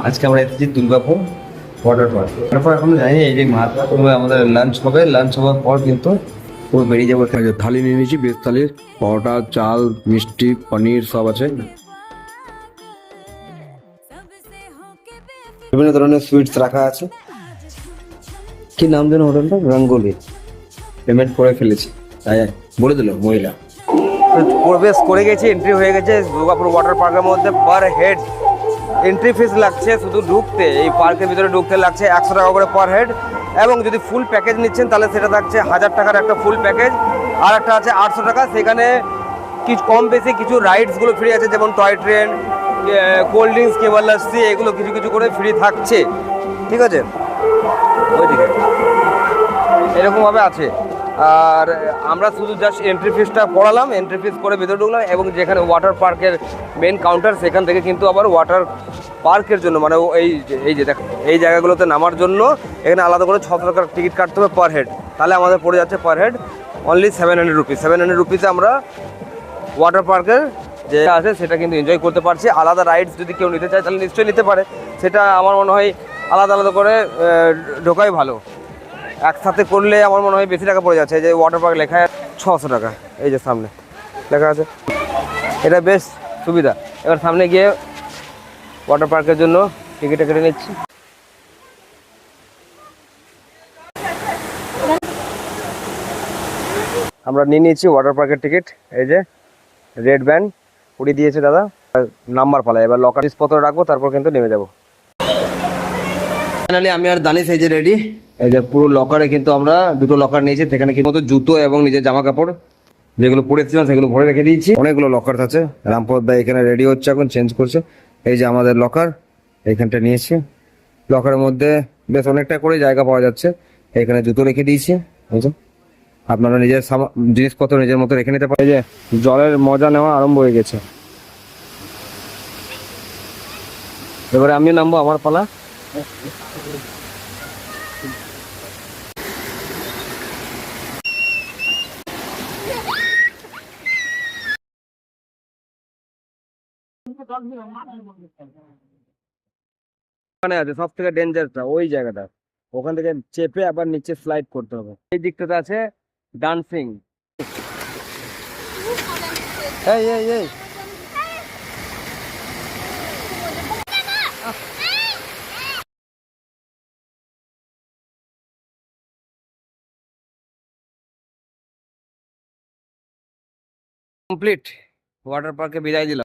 আজকে আমরা এসেছি দুর্গাপুর ওয়াটার পার্ক। তারপর এখন জানি এই যে মাথা আমাদের লাঞ্চ হবে, লাঞ্চ হওয়ার পর কিন্তু পুরো বেরিয়ে যাবো। থালি নিয়ে নিয়েছি, বেশ থালির পরোটা, চাল, মিষ্টি, পনির সব আছে। বিভিন্ন ধরনের সুইটস রাখা আছে। কি নাম যেন হোটেলটা? রঙ্গোলি। পেমেন্ট করে ফেলেছি, তাই বলে দিল মহিলা। প্রবেশ করে গেছি, এন্ট্রি হয়ে গেছে দুর্গাপুর ওয়াটার পার্কের মধ্যে। পার হেড এন্ট্রি ফিস লাগছে শুধু ঢুকতে, এই পার্কের ভিতরে ঢুকতে লাগছে 100 টাকা করে পার হেড। এবং যদি ফুল প্যাকেজ নিচ্ছেন তাহলে সেটা থাকছে 1000 টাকার একটা ফুল প্যাকেজ, আর একটা আছে 800 টাকা। সেখানে কিছু কম বেশি কিছু রাইডসগুলো ফ্রি আছে, যেমন টয় ট্রেন, কোল্ড ড্রিঙ্কস, কেবল লাস্সি, এগুলো কিছু কিছু করে ফ্রি থাকছে। ঠিক আছে, ওইদিকে এরকমভাবে আছে। আর আমরা শুধু জাস্ট এন্ট্রি ফিসটা পড়ালাম, এন্ট্রি ফিস করে ভিতরে ঢুকলাম। এবং যেখানে ওয়াটার পার্কের মেন কাউন্টার, সেখান থেকে কিন্তু আবার ওয়াটার পার্কের জন্য মানে এই যে দেখ এই জায়গাগুলোতে নামার জন্য এখানে আলাদা করে 600 টাকার টিকিট কাটতে হবে পার হেড। তাহলে আমাদের পড়ে যাচ্ছে পার হেড অনলি 700 রুপিস। 700 রুপিসে আমরা ওয়াটার পার্কের যে আছে সেটা কিন্তু এনজয় করতে পারছি। আলাদা রাইডস যদি কেউ নিতে চায় তাহলে নিশ্চয়ই নিতে পারে, সেটা আমার মনে হয় আলাদা আলাদা করে ঢোকাই ভালো। একসাথে করলে আমার মনে হয় বেশি টাকা পড়ে যাচ্ছে। যে ওয়াটার পার্ক লেখা 600 টাকা, এই যে সামনে লেখা আছে, এটা বেশ সুবিধা। এবার সামনে গিয়ে ওয়াটার পার্কের জন্য টিকিটটা কেটে নিচ্ছি। আমরা নিয়ে নিয়েছি ওয়াটার পার্কের টিকিট। এই যে রেড ব্যান্ড উড়িয়ে দিয়েছে দাদা, নাম্বার পালা। এবার লকার জিনিসপত্র রাখবো, তারপর কিন্তু নেমে যাবো। ফাইনালি আমি আর দানিশ এই যে রেডি। এই যে পুরো লকারে কিন্তু আমরা দুটো লকার নিয়েছি, সেখানে কিন্তু জুতো এবং নিজের জামা কাপড় যেগুলো পরেছিলাম সেগুলো ভরে রেখে দিয়েছি। অনেকগুলো লকার আছে। রামপদ ভাই এখানে রেডি হচ্ছে, এখন চেঞ্জ করছে। এই যে আমাদের লকার এইখানটা নিয়েছি। লকারের মধ্যে বেশ অনেকটা করে জায়গা পাওয়া যাচ্ছে। এখানে জুতো রেখে দিয়েছি। আপনারা নিজের জিনিসপত্র নিজের মতো রেখে নিতে পারেন। যে জলের মজা নেওয়া আরম্ভ হয়ে গেছে। এবারে আমিও নামবো, আমার পালা। ওখানে আছে সব থেকে ডেঞ্জারটা, ওই জায়গাটা। ওখান থেকে চেপে আবার নিচে স্লাইড করতে হবে। এই দিকটাতে আছে ডান্সিং। এই এই এই কমপ্লিট। ওয়াটার পার্কে বিদায় দিলাম।